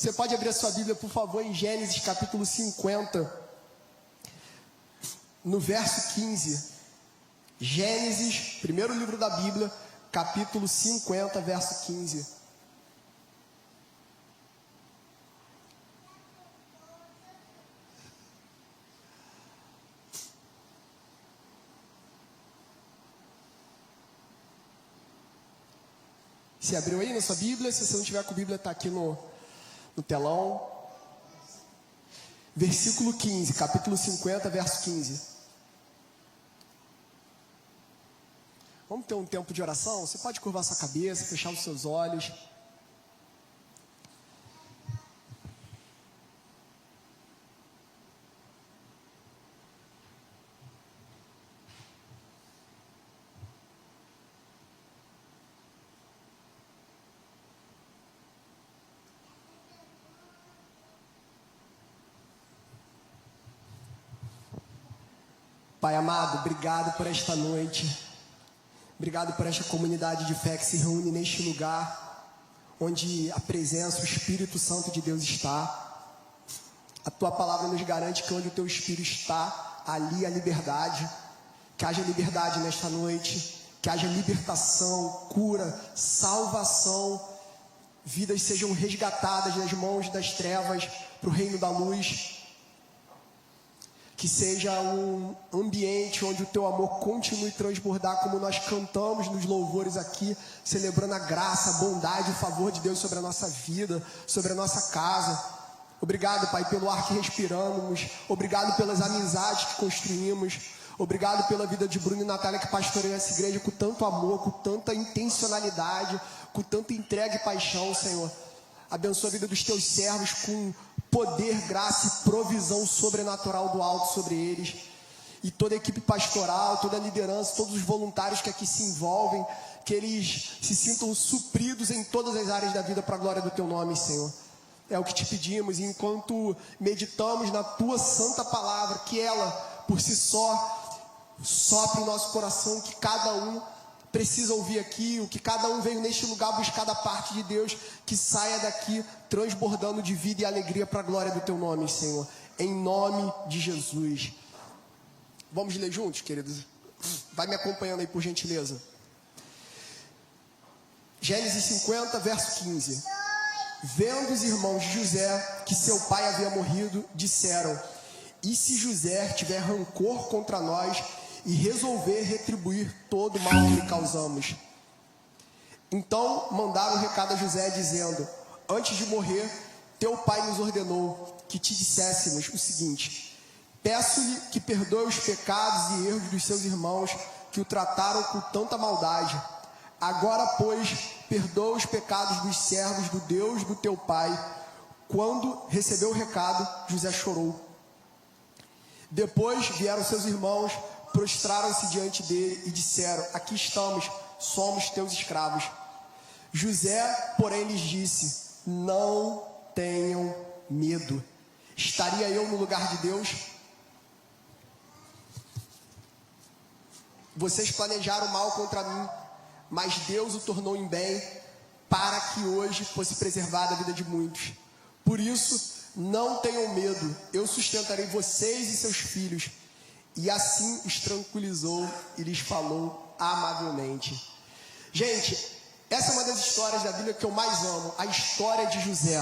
Você pode abrir a sua Bíblia, por favor, em Gênesis capítulo 50, no verso 15. Gênesis, primeiro livro da Bíblia, capítulo 50, verso 15. Você abriu aí na sua Bíblia? Se você não tiver com a Bíblia, está aqui no telão. Versículo 15, capítulo 50, verso 15. Vamos ter um tempo de oração? Você pode curvar sua cabeça, fechar os seus olhos. Pai amado, obrigado por esta noite, obrigado por esta comunidade de fé que se reúne neste lugar, onde a presença, o Espírito Santo de Deus está. A Tua palavra nos garante que onde o Teu Espírito está, ali há liberdade. Que haja liberdade nesta noite, que haja libertação, cura, salvação, vidas sejam resgatadas das mãos das trevas para o reino da luz. Que seja um ambiente onde o Teu amor continue a transbordar, como nós cantamos nos louvores aqui, celebrando a graça, a bondade, o favor de Deus sobre a nossa vida, sobre a nossa casa. Obrigado, Pai, pelo ar que respiramos. Obrigado pelas amizades que construímos. Obrigado pela vida de Bruno e Natália, que pastoreiam essa igreja com tanto amor, com tanta intencionalidade, com tanta entrega e paixão, Senhor. Abençoa a vida dos Teus servos com poder, graça e provisão sobrenatural do alto sobre eles. E toda a equipe pastoral, toda a liderança, todos os voluntários que aqui se envolvem, que eles se sintam supridos em todas as áreas da vida para a glória do Teu nome, Senhor. É o que te pedimos, e enquanto meditamos na Tua santa palavra, que ela, por si só, sopre em nosso coração, que cada um precisa ouvir aqui, o que cada um veio neste lugar buscar da parte de Deus, que saia daqui transbordando de vida e alegria para a glória do Teu nome, Senhor, em nome de Jesus. Vamos ler juntos, queridos? Vai me acompanhando aí, por gentileza. Gênesis 50, verso 15. Vendo os irmãos de José que seu pai havia morrido, disseram: e se José tiver rancor contra nós e resolver retribuir todo o mal que lhe causamos? Então mandaram um recado a José, dizendo: antes de morrer, teu pai nos ordenou que te disséssemos o seguinte: peço-lhe que perdoe os pecados e erros dos seus irmãos que o trataram com tanta maldade. Agora, pois, perdoa os pecados dos servos do Deus do teu pai. Quando recebeu o recado, José chorou. Depois vieram seus irmãos, prostraram-se diante dele e disseram: aqui estamos, somos teus escravos. José, porém, lhes disse: não tenham medo. Estaria eu no lugar de Deus? Vocês planejaram mal contra mim, mas Deus o tornou em bem, para que hoje fosse preservada a vida de muitos. Por isso, não tenham medo, eu sustentarei vocês e seus filhos. E assim os tranquilizou e lhes falou amavelmente. Gente, essa é uma das histórias da Bíblia que eu mais amo, a história de José.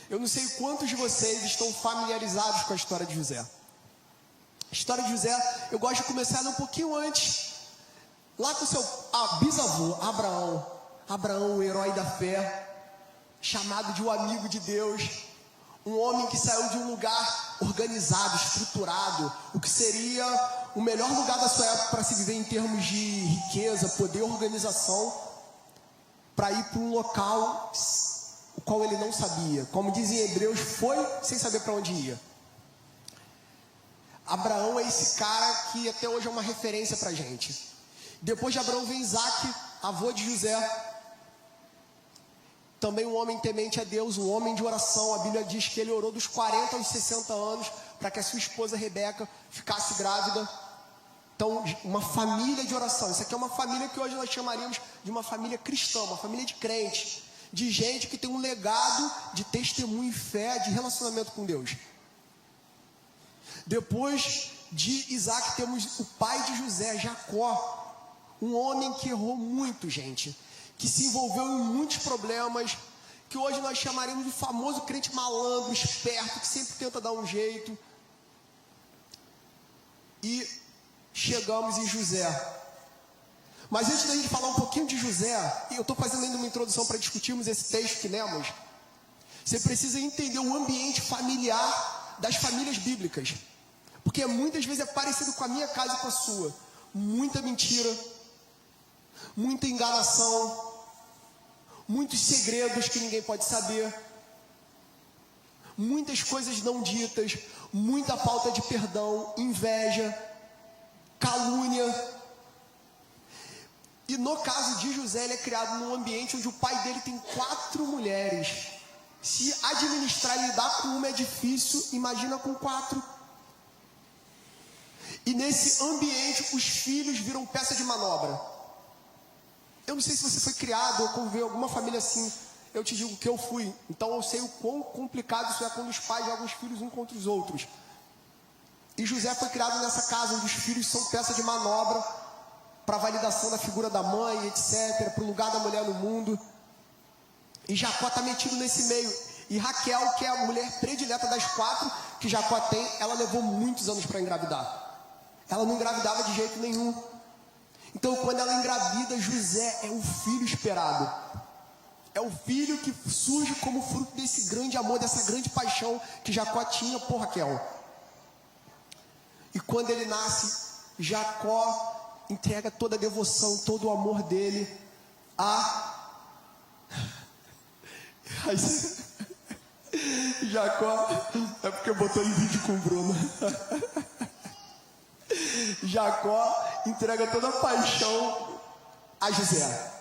Eu não sei quantos de vocês estão familiarizados com a história de José. A história de José, eu gosto de começar um pouquinho antes, lá com seu bisavô, Abraão. Abraão, o herói da fé, chamado de um amigo de Deus, um homem que saiu de um lugar organizado, estruturado, o que seria o melhor lugar da sua época para se viver em termos de riqueza, poder, organização, para ir para um local o qual ele não sabia. Como dizem Hebreus, foi sem saber para onde ia. Abraão é esse cara que até hoje é uma referência para a gente. Depois de Abraão vem Isaac, avô de José. Também um homem temente a Deus, um homem de oração. A Bíblia diz que ele orou dos 40 aos 60 anos para que a sua esposa Rebeca ficasse grávida. Então, uma família de oração. Isso aqui é uma família que hoje nós chamaríamos de uma família cristã, uma família de crentes. de gente que tem um legado de testemunho e fé, de relacionamento com Deus. Depois de Isaac, temos o pai de José, Jacó, um homem que errou muito, gente, que se envolveu em muitos problemas, que hoje nós chamaremos de famoso crente malandro, esperto, que sempre tenta dar um jeito. E chegamos em José. Mas antes da gente falar um pouquinho de José, e eu estou fazendo ainda uma introdução para discutirmos esse texto que lemos, você precisa entender o ambiente familiar das famílias bíblicas, porque muitas vezes é parecido com a minha casa e com a sua. Muita mentira, muita enganação, muitos segredos que ninguém pode saber, muitas coisas não ditas, muita falta de perdão, inveja, calúnia. E no caso de José, ele é criado num ambiente onde o pai dele tem 4 mulheres. Se administrar e lidar com uma é difícil, imagina com 4. E nesse ambiente, os filhos viram peça de manobra. Eu não sei se você foi criado ou conviveu em alguma família assim. Eu te digo que eu fui. Então eu sei o quão complicado isso é quando os pais jogam os filhos uns contra os outros. E José foi criado nessa casa onde os filhos são peça de manobra para validação da figura da mãe, etc., para o lugar da mulher no mundo. E Jacó está metido nesse meio. E Raquel, que é a mulher predileta das 4 que Jacó tem, ela levou muitos anos para engravidar. Ela não engravidava de jeito nenhum. Então, quando ela engravida, José é o filho esperado. É o filho que surge como fruto desse grande amor, dessa grande paixão que Jacó tinha por Raquel. E quando ele nasce, Jacó entrega toda a devoção, todo o amor dele a Jacó. É porque botou em vídeo com o Bruno. Jacó entrega toda a paixão a José.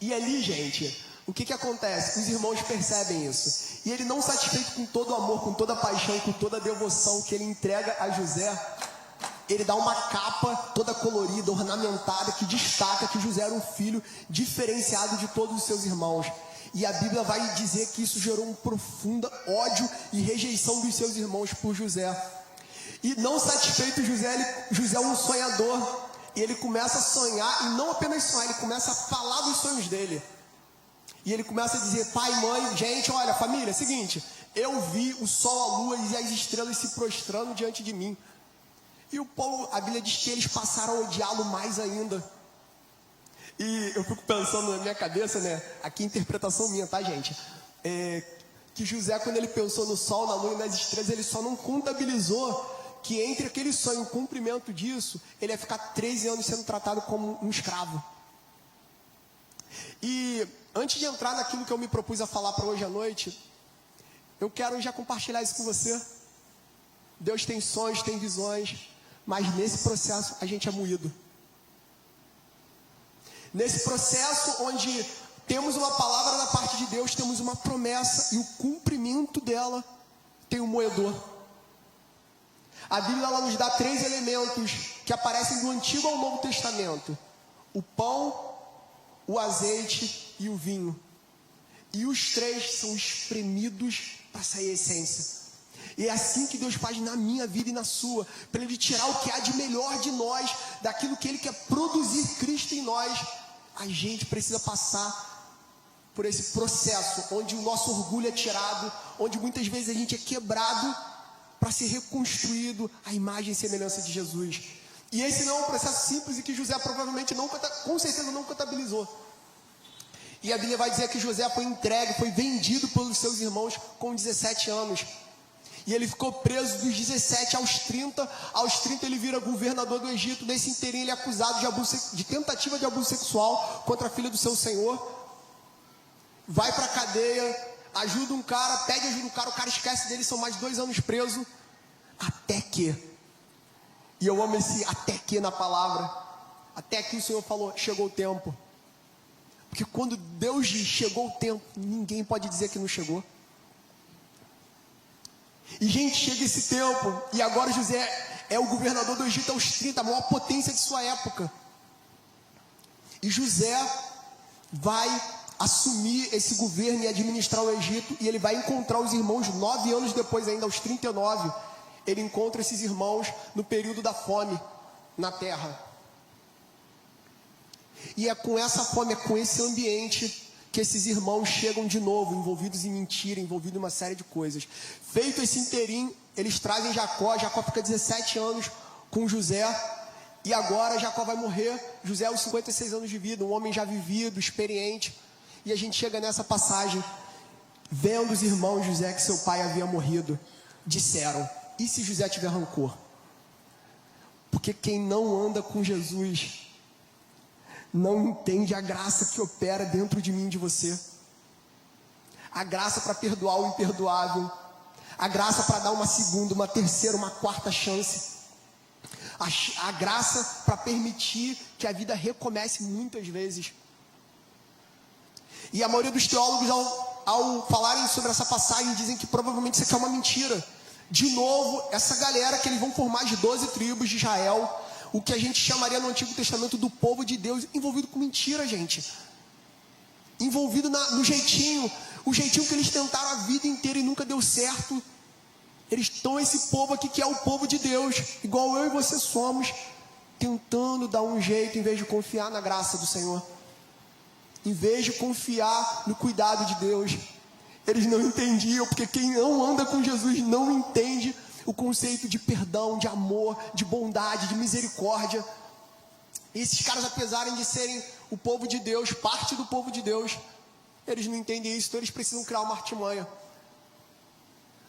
E ali, gente, o que acontece? Os irmãos percebem isso. E ele, não satisfeito com todo o amor, com toda a paixão, com toda a devoção que ele entrega a José, ele dá uma capa toda colorida, ornamentada, que destaca que José era um filho diferenciado de todos os seus irmãos. E a Bíblia vai dizer que isso gerou um profundo ódio e rejeição dos seus irmãos por José. E não satisfeito, José é um sonhador. E ele começa a sonhar, e não apenas sonhar, ele começa a falar dos sonhos dele. E ele começa a dizer: pai, mãe, gente, olha, família, é o seguinte, eu vi o sol, a lua e as estrelas se prostrando diante de mim. E o povo, a Bíblia diz que eles passaram a odiá-lo mais ainda. E eu fico pensando na minha cabeça, né? Aqui interpretação minha, tá, gente? Que José, quando ele pensou no sol, na lua e nas estrelas, ele só não contabilizou que entre aquele sonho e o cumprimento disso, ele ia ficar 13 anos sendo tratado como um escravo. E antes de entrar naquilo que eu me propus a falar para hoje à noite, eu quero já compartilhar isso com você. Deus tem sonhos, tem visões, mas nesse processo a gente é moído. Nesse processo onde temos uma palavra da parte de Deus, temos uma promessa e o cumprimento dela tem um moedor. A Bíblia, ela nos dá 3 elementos que aparecem do Antigo ao Novo Testamento: o pão, o azeite e o vinho. E os 3 são espremidos para sair a essência. E é assim que Deus faz na minha vida e na sua, para Ele tirar o que há de melhor de nós, daquilo que Ele quer produzir Cristo em nós. A gente precisa passar por esse processo, onde o nosso orgulho é tirado, onde muitas vezes a gente é quebrado, para ser reconstruído à imagem e semelhança de Jesus. E esse não é um processo simples e que José provavelmente com certeza não contabilizou. E a Bíblia vai dizer que José foi entregue, foi vendido pelos seus irmãos com 17 anos. E ele ficou preso dos 17 aos 30. Aos 30 ele vira governador do Egito. Nesse inteirinho ele é acusado de tentativa de abuso sexual contra a filha do seu senhor. Vai para a cadeia, ajuda um cara, pede ajuda um cara, o cara esquece dele, são mais 2 anos preso. Até que, e eu amo esse até que na palavra, até que o Senhor falou, chegou o tempo. Porque quando Deus diz chegou o tempo, ninguém pode dizer que não chegou. E gente, chega esse tempo, e agora José é o governador do Egito aos 30, a maior potência de sua época. E José vai assumir esse governo e administrar o Egito, e ele vai encontrar os irmãos 9 anos depois, ainda aos 39, ele encontra esses irmãos no período da fome na terra. E é com essa fome, é com esse ambiente que esses irmãos chegam de novo, envolvidos em mentira, envolvidos em uma série de coisas. Feito esse inteirinho, eles trazem Jacó fica 17 anos com José, e agora Jacó vai morrer, José aos 56 anos de vida, um homem já vivido, experiente, e a gente chega nessa passagem, vendo os irmãos José que seu pai havia morrido, disseram, e se José tiver rancor? Porque quem não anda com Jesus não entende a graça que opera dentro de mim e de você. A graça para perdoar o imperdoável. A graça para dar uma segunda, uma terceira, uma quarta chance. A graça para permitir que a vida recomece muitas vezes. E a maioria dos teólogos, ao falarem sobre essa passagem, dizem que provavelmente isso aqui é uma mentira. De novo, essa galera que eles vão formar as 12 tribos de Israel, o que a gente chamaria no Antigo Testamento do povo de Deus, envolvido com mentira, gente. Envolvido no jeitinho, o jeitinho que eles tentaram a vida inteira e nunca deu certo. Eles estão esse povo aqui que é o povo de Deus, igual eu e você somos, tentando dar um jeito em vez de confiar na graça do Senhor. Em vez de confiar no cuidado de Deus. Eles não entendiam, porque quem não anda com Jesus não entende o conceito de perdão, de amor, de bondade, de misericórdia. E esses caras, apesar de serem o povo de Deus, parte do povo de Deus, eles não entendem isso, então eles precisam criar uma artimanha.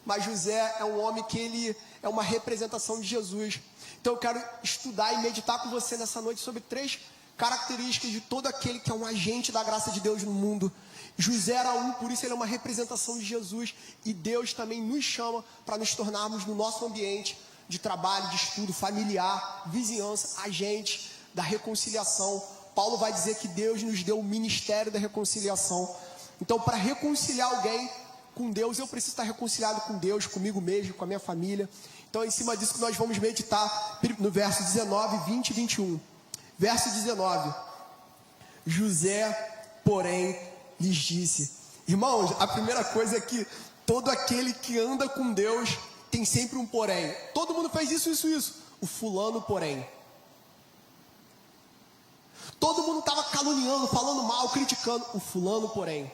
Mas José é um homem que ele é uma representação de Jesus. Então eu quero estudar e meditar com você nessa noite sobre 3 características de todo aquele que é um agente da graça de Deus no mundo. José era um, por isso ele é uma representação de Jesus, e Deus também nos chama para nos tornarmos no nosso ambiente de trabalho, de estudo, familiar, vizinhança, agente da reconciliação. Paulo vai dizer que Deus nos deu o ministério da reconciliação. Então, para reconciliar alguém com Deus, eu preciso estar reconciliado com Deus, comigo mesmo, com a minha família. Então é em cima disso que nós vamos meditar no verso 19, 20 e 21. Verso 19: José, porém, lhes disse. Irmãos, a primeira coisa é que todo aquele que anda com Deus tem sempre um porém. Todo mundo fez isso. O fulano, porém. Todo mundo estava caluniando, falando mal, criticando. O fulano, porém.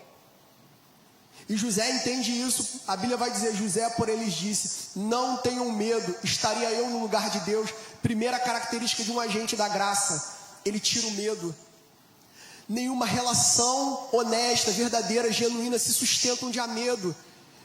E José entende isso. A Bíblia vai dizer, José, porém, lhes disse: não tenham medo, estaria eu no lugar de Deus. Primeira característica de um agente da graça: ele tira o medo. Nenhuma relação honesta, verdadeira, genuína se sustenta onde há medo.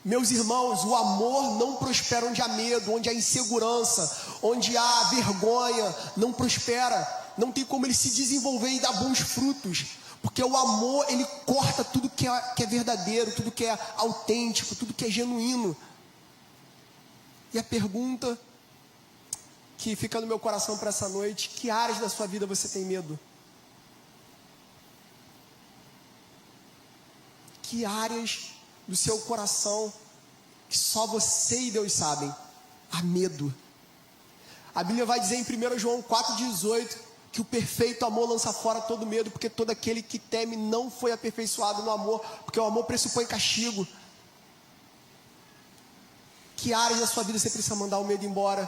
Meus irmãos, o amor não prospera onde há medo, onde há insegurança, onde há vergonha, não prospera. Não tem como ele se desenvolver e dar bons frutos. Porque o amor, ele corta tudo que é verdadeiro, tudo que é autêntico, tudo que é genuíno. E a pergunta que fica no meu coração para essa noite: que áreas da sua vida você tem medo? Que áreas do seu coração que só você e Deus sabem há medo? A Bíblia vai dizer em 1 João 4,18 que o perfeito amor lança fora todo medo, porque todo aquele que teme não foi aperfeiçoado no amor, porque o amor pressupõe castigo. Que áreas da sua vida você precisa mandar o medo embora?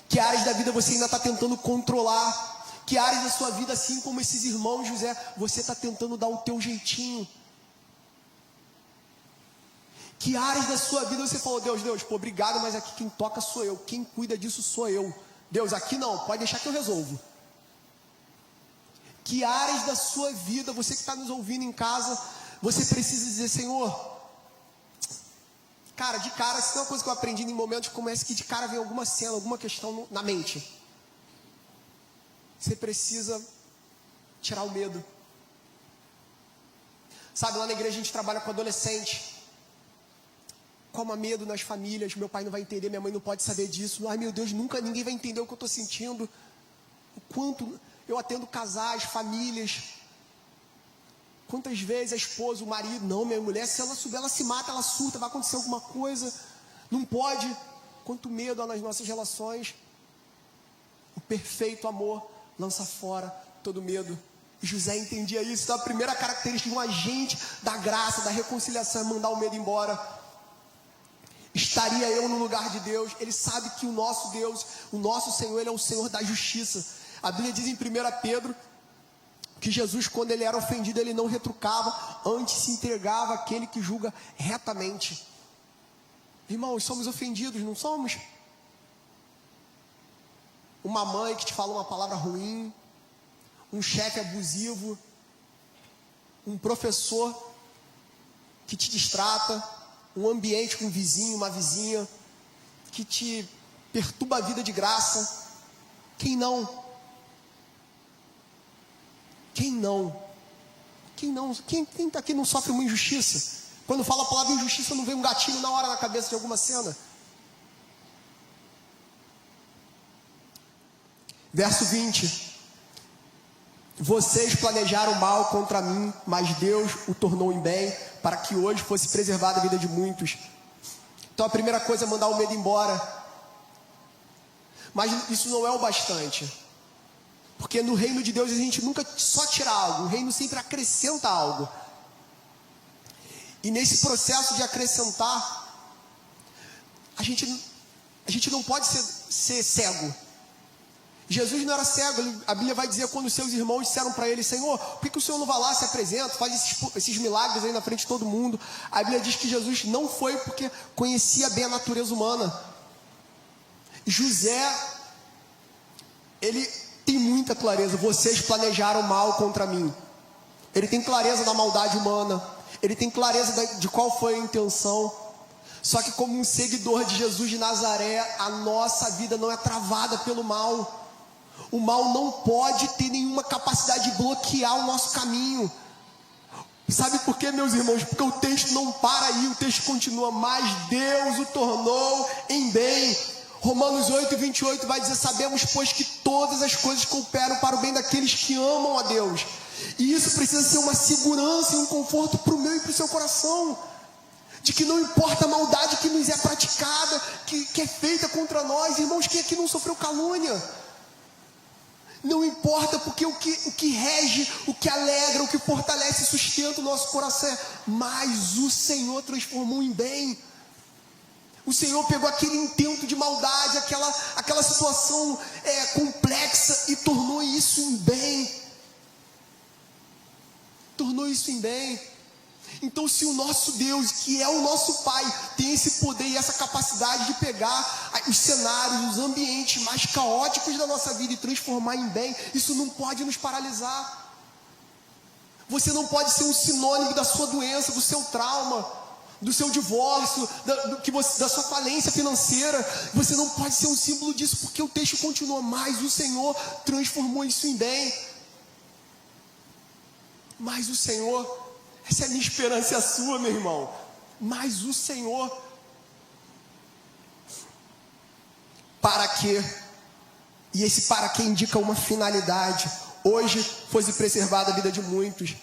Que áreas da vida você ainda está tentando controlar? Que áreas da sua vida, assim como esses irmãos José, você está tentando dar o teu jeitinho? Que áreas da sua vida você falou: Deus, pô, obrigado, mas aqui quem toca sou eu, quem cuida disso sou eu. Deus, aqui não, pode deixar que eu resolvo. Que áreas da sua vida, você que está nos ouvindo em casa, você precisa dizer: Senhor, cara, de cara, isso é uma coisa que eu aprendi em momentos como esse, que de cara vem alguma cena, alguma questão na mente. Você precisa tirar o medo. Sabe, lá na igreja a gente trabalha com adolescente. Como há medo nas famílias: meu pai não vai entender, minha mãe não pode saber disso. Ai meu Deus, nunca ninguém vai entender o que eu estou sentindo. O quanto eu atendo casais, famílias. Quantas vezes a esposa, o marido: não, minha mulher, se ela souber, ela se mata, ela surta, vai acontecer alguma coisa. Não pode. Quanto medo há nas nossas relações. O perfeito amor lança fora todo medo. E José entendia isso. Então a primeira característica de um agente da graça, da reconciliação, é mandar o medo embora. Estaria eu no lugar de Deus? Ele sabe que o nosso Deus, o nosso Senhor, Ele é o Senhor da justiça. A Bíblia diz em 1 Pedro que Jesus, quando Ele era ofendido, Ele não retrucava, antes se entregava àquele que julga retamente. Irmãos, somos ofendidos, não somos? Uma mãe que te fala uma palavra ruim, um chefe abusivo, um professor que te distrata, um ambiente com um vizinho, uma vizinha que te perturba a vida de graça. Quem não? Quem não? Quem não? Quem está aqui não sofre uma injustiça? Quando fala a palavra injustiça, não vem um gatilho na hora na cabeça de alguma cena? Verso 20. Vocês planejaram mal contra mim, mas Deus o tornou em bem, para que hoje fosse preservada a vida de muitos. Então a primeira coisa é mandar o medo embora. Mas isso não é o bastante. Porque no reino de Deus a gente nunca só tira algo, o reino sempre acrescenta algo. E nesse processo de acrescentar, a gente não pode ser cego. Jesus não era cego. A Bíblia vai dizer, quando os seus irmãos disseram para ele: Senhor, por que o Senhor não vai lá, se apresenta, faz esses milagres aí na frente de todo mundo? A Bíblia diz que Jesus não foi porque conhecia bem a natureza humana. José, ele tem muita clareza. Vocês planejaram mal contra mim. Ele tem clareza da maldade humana. Ele tem clareza de qual foi a intenção. Só que como um seguidor de Jesus de Nazaré, a nossa vida não é travada pelo mal. O mal não pode ter nenhuma capacidade de bloquear o nosso caminho. Sabe por quê, meus irmãos? Porque o texto não para aí, o texto continua. Mas Deus o tornou em bem. Romanos 8:28 vai dizer: sabemos, pois, que todas as coisas cooperam para o bem daqueles que amam a Deus. E isso precisa ser uma segurança e um conforto para o meu e para o seu coração. De que não importa a maldade que nos é praticada, que é feita contra nós. Irmãos, quem aqui não sofreu calúnia? Não importa, porque o que rege, o que alegra, o que fortalece e sustenta o nosso coração é: mas o Senhor transformou em bem. O Senhor pegou aquele intento de maldade, aquela situação complexa, e tornou isso em bem. Tornou isso em bem. Então, se o nosso Deus, que é o nosso Pai, tem esse poder e essa capacidade de pegar os cenários, os ambientes mais caóticos da nossa vida e transformar em bem, isso não pode nos paralisar. Você não pode ser um sinônimo da sua doença, do seu trauma, do seu divórcio, da sua falência financeira. Você não pode ser um símbolo disso, porque o texto continua: mas o Senhor transformou isso em bem. Mas o Senhor... Essa é a minha esperança e a sua, meu irmão. Mas o Senhor, para quê? E esse para quê indica uma finalidade. Hoje fosse preservada a vida de muitos.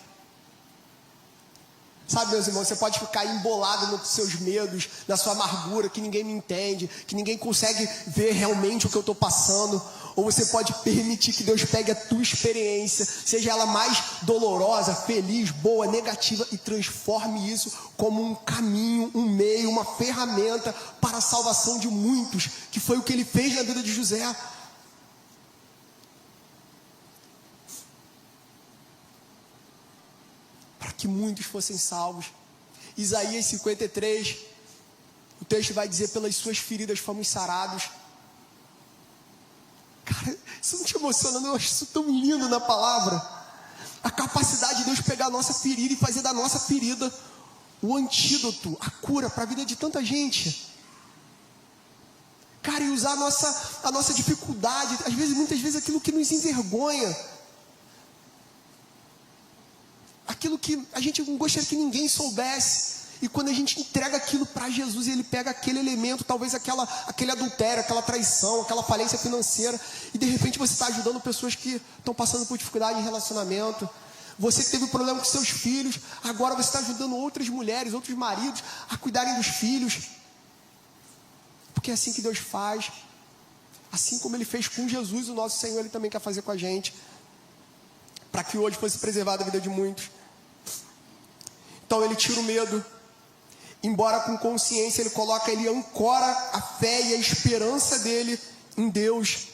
Sabe, meus irmãos, você pode ficar embolado nos seus medos, na sua amargura, que ninguém me entende, que ninguém consegue ver realmente o que eu estou passando. Ou você pode permitir que Deus pegue a tua experiência, seja ela mais dolorosa, feliz, boa, negativa, e transforme isso como um caminho, um meio, uma ferramenta para a salvação de muitos, que foi o que Ele fez na vida de José. Para que muitos fossem salvos. Isaías 53, o texto vai dizer: pelas suas feridas fomos sarados. Cara, isso não te emociona, não? Eu acho isso tão lindo na palavra. A capacidade de Deus pegar a nossa ferida e fazer da nossa ferida o antídoto, a cura para a vida de tanta gente. Cara, e usar a nossa dificuldade, muitas vezes aquilo que nos envergonha, aquilo que a gente não gostaria que ninguém soubesse. E quando a gente entrega aquilo para Jesus, Ele pega aquele elemento, talvez aquele adultério, aquela traição, aquela falência financeira, e de repente você está ajudando pessoas que estão passando por dificuldade em relacionamento. Você que teve problema com seus filhos, agora você está ajudando outras mulheres, outros maridos a cuidarem dos filhos. Porque é assim que Deus faz. Assim como Ele fez com Jesus, o nosso Senhor, Ele também quer fazer com a gente. para que hoje fosse preservada a vida de muitos. Então ele tira o medo, embora com consciência ele ancora a fé e a esperança dele em Deus.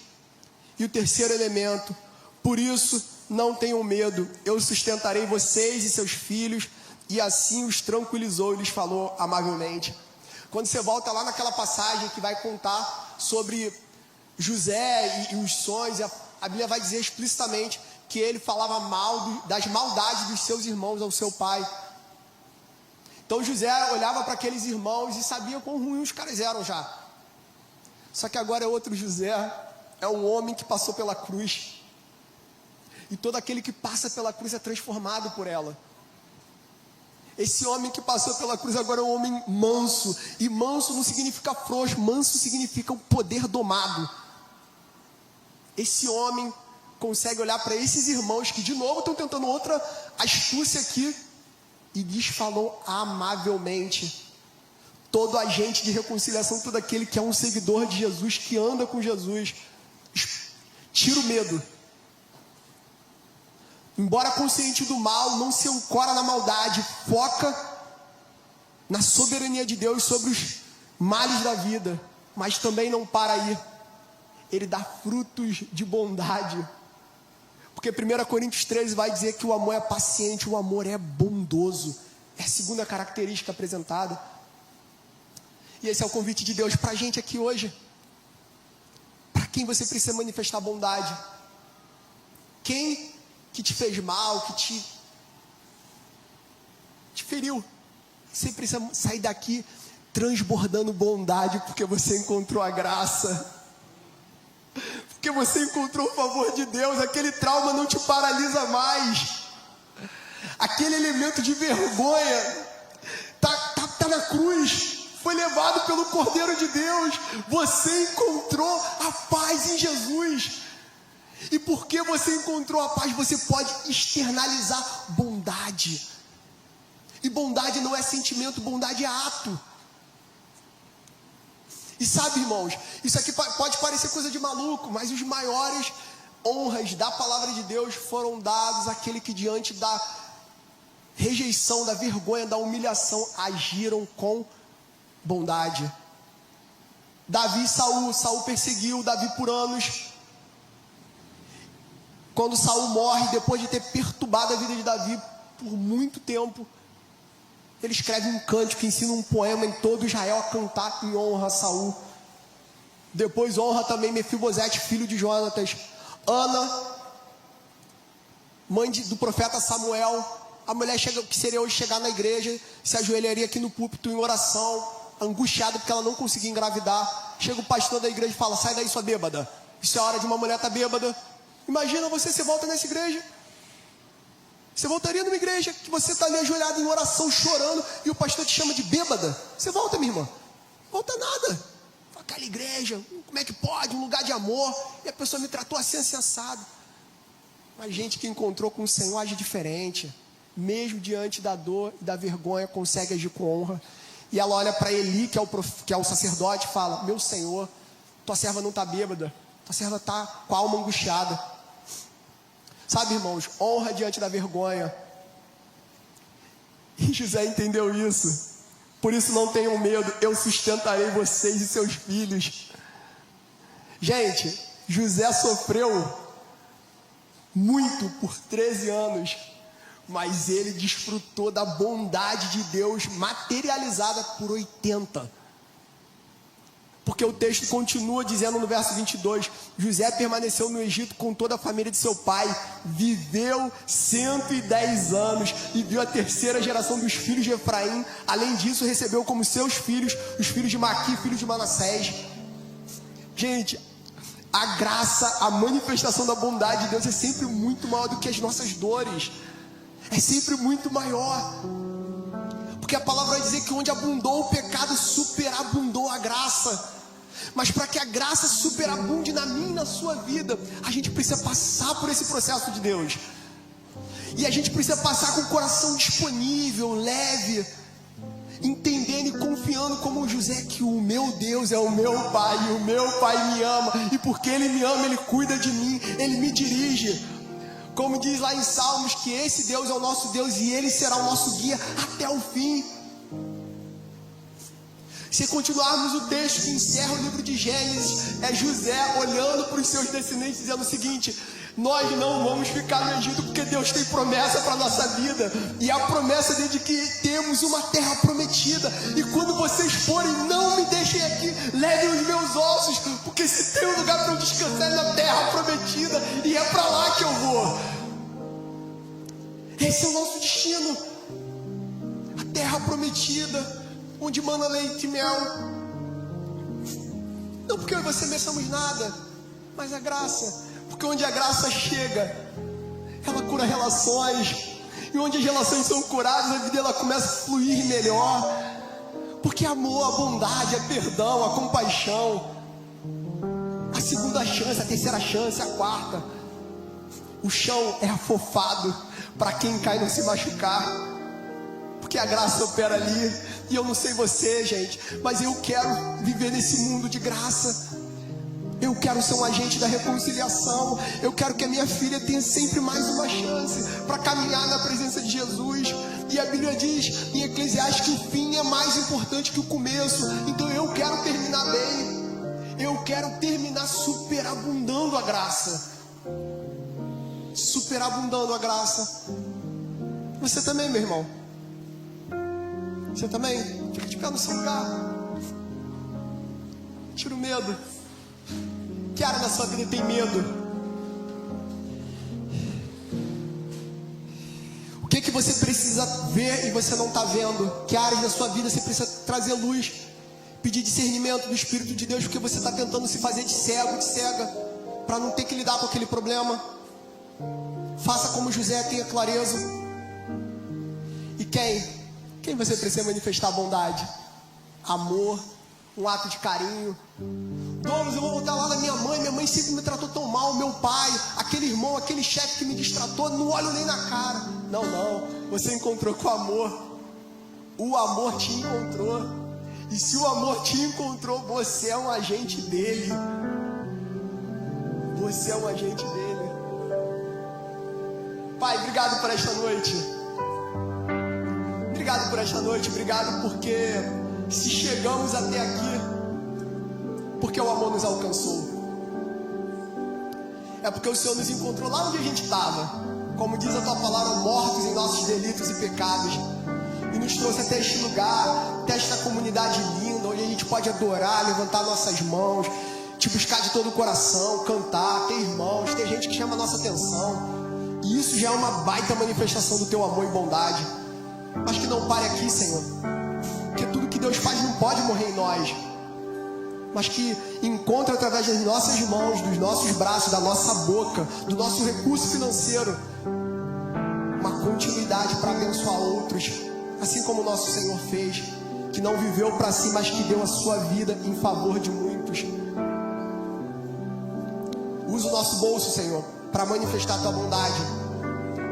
E o terceiro elemento, por isso não tenham medo, eu sustentarei vocês e seus filhos. E assim os tranquilizou e lhes falou amavelmente. Quando você volta lá naquela passagem que vai contar sobre José e os sonhos, a Bíblia vai dizer explicitamente que ele falava mal das maldades dos seus irmãos ao seu pai. Então José olhava para aqueles irmãos e sabia quão ruins os caras eram já. Só que agora é outro José, é um homem que passou pela cruz. E todo aquele que passa pela cruz é transformado por ela. Esse homem que passou pela cruz agora é um homem manso. E manso não significa frouxo, manso significa o poder domado. Esse homem consegue olhar para esses irmãos que de novo estão tentando outra astúcia aqui, e lhes falou amavelmente. Todo agente de reconciliação, todo aquele que é um seguidor de Jesus, que anda com Jesus, tira o medo. Embora consciente do mal, não se ancora na maldade, foca na soberania de Deus sobre os males da vida, mas também não para aí. Ele dá frutos de bondade. Porque 1 Coríntios 13 vai dizer que o amor é paciente, o amor é bondoso. É a segunda característica apresentada. E esse é o convite de Deus para a gente aqui hoje. Para quem você precisa manifestar bondade? Quem que te fez mal, que te feriu? Você precisa sair daqui transbordando bondade, porque você encontrou a graça. Porque você encontrou o favor de Deus. Aquele trauma não te paralisa mais. Aquele elemento de vergonha tá na cruz, foi levado pelo Cordeiro de Deus. Você encontrou a paz em Jesus. E porque você encontrou a paz, você pode externalizar bondade. E bondade não é sentimento, bondade é ato. E sabe, irmãos, isso aqui pode parecer coisa de maluco, mas os maiores honras da palavra de Deus foram dados àquele que diante da rejeição, da vergonha, da humilhação, agiram com bondade. Davi e Saul perseguiu Davi por anos. Quando Saul morre, depois de ter perturbado a vida de Davi por muito tempo, ele escreve um cântico que ensina um poema em todo Israel a cantar em honra a Saul. Depois honra também Mefibosete, filho de Jonatas. Ana, mãe do profeta Samuel. A mulher que seria hoje chegar na igreja, se ajoelharia aqui no púlpito em oração, angustiada porque ela não conseguia engravidar. Chega o pastor da igreja e fala: sai daí, sua bêbada. Isso é a hora de uma mulher estar bêbada. Imagina você volta nessa igreja. Você voltaria numa igreja que você está ali ajoelhado em oração, chorando, e o pastor te chama de bêbada? Você volta, minha irmã? Volta nada. Aquela igreja, como é que pode? Um lugar de amor. E a pessoa me tratou assim, assado. Mas gente que encontrou com o Senhor age diferente. Mesmo diante da dor e da vergonha, consegue agir com honra. E ela olha para Eli, que é o sacerdote, e fala: meu Senhor, tua serva não está bêbada. Tua serva está com a alma angustiada. Sabe, irmãos, honra diante da vergonha. E José entendeu isso. Por isso não tenham medo, eu sustentarei vocês e seus filhos. Gente, José sofreu muito por 13 anos, mas ele desfrutou da bondade de Deus materializada por 80. Porque o texto continua dizendo no verso 22, José permaneceu no Egito com toda a família de seu pai, viveu 110 anos e viu a terceira geração dos filhos de Efraim. Além disso, recebeu como seus filhos os filhos de Maqui, filhos de Manassés. Gente, a graça, a manifestação da bondade de Deus é sempre muito maior do que as nossas dores. É sempre muito maior. Porque a palavra vai dizer que onde abundou o pecado, superabundou a graça. Mas para que a graça superabunde na minha e na sua vida, a gente precisa passar por esse processo de Deus. E a gente precisa passar com o coração disponível, leve, entendendo e confiando como José, que o meu Deus é o meu Pai, e o meu Pai me ama, e porque Ele me ama, Ele cuida de mim, Ele me dirige. Como diz lá em Salmos, que esse Deus é o nosso Deus e Ele será o nosso guia até o fim. Se continuarmos o texto que encerra o livro de Gênesis, é José olhando para os seus descendentes dizendo o seguinte: nós não vamos ficar no Egito porque Deus tem promessa para a nossa vida. E a promessa dele de que temos uma terra prometida. E quando vocês forem, não me deixem aqui, levem os meus ossos, porque se tem um lugar para eu descansar é na terra prometida, e é para lá que eu vou. Esse é o nosso destino, a terra prometida, onde mana leite e mel. Não porque eu e você mereçamos nada, mas a graça. Porque onde a graça chega, ela cura relações. E onde as relações são curadas, a vida ela começa a fluir melhor. Porque amor, a bondade, a perdão, a compaixão, a segunda chance, a terceira chance, a quarta. O chão é afofado para quem cai não se machucar. Porque a graça opera ali. E eu não sei você, gente, mas eu quero viver nesse mundo de graça. Eu quero ser um agente da reconciliação. Eu quero que a minha filha tenha sempre mais uma chance para caminhar na presença de Jesus. E a Bíblia diz em Eclesiastes que o fim é mais importante que o começo. Então eu quero terminar bem. Eu quero terminar superabundando a graça. Superabundando a graça. Você também, meu irmão? Você também? Fica de pé no seu lugar. Tira o medo. Que área da sua vida tem medo? O que você precisa ver e você não está vendo? Que áreas da sua vida você precisa trazer luz? Pedir discernimento do Espírito de Deus, porque você está tentando se fazer de cego, de cega, para não ter que lidar com aquele problema. Faça como José, tenha clareza. E quem você precisa manifestar bondade? Amor, um ato de carinho. Donos, eu vou voltar lá na minha mãe sempre me tratou tão mal, meu pai, aquele irmão, aquele chefe que me destratou, não olho nem na cara. Não, você encontrou com o amor. O amor te encontrou. E se o amor te encontrou, você é um agente dele. Você é um agente dele. Pai, obrigado por esta noite. Obrigado por esta noite, obrigado porque se chegamos até aqui, porque o amor nos alcançou. É porque o Senhor nos encontrou lá onde a gente estava, como diz a tua palavra, mortos em nossos delitos e pecados, e nos trouxe até este lugar, até esta comunidade linda, onde a gente pode adorar, levantar nossas mãos, te buscar de todo o coração, cantar, ter irmãos, ter gente que chama a nossa atenção. E isso já é uma baita manifestação do teu amor e bondade. Mas que não pare aqui, Senhor, porque tudo que Deus faz não pode morrer em nós, mas que encontre através das nossas mãos, dos nossos braços, da nossa boca, do nosso recurso financeiro, uma continuidade para abençoar outros, assim como o nosso Senhor fez, que não viveu para si, mas que deu a sua vida em favor de muitos. Usa o nosso bolso, Senhor, para manifestar a tua bondade.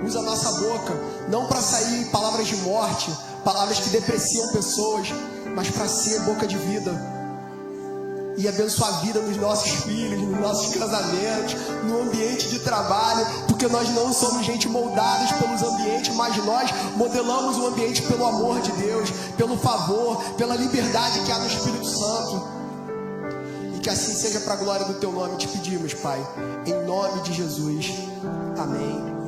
Usa a nossa boca, não para sair palavras de morte, palavras que depreciam pessoas, mas para ser boca de vida. E abençoar a vida nos nossos filhos, nos nossos casamentos, no ambiente de trabalho, porque nós não somos gente moldados pelos ambientes, mas nós modelamos o ambiente pelo amor de Deus, pelo favor, pela liberdade que há no Espírito Santo. E que assim seja para a glória do teu nome, te pedimos, Pai, em nome de Jesus. Amém.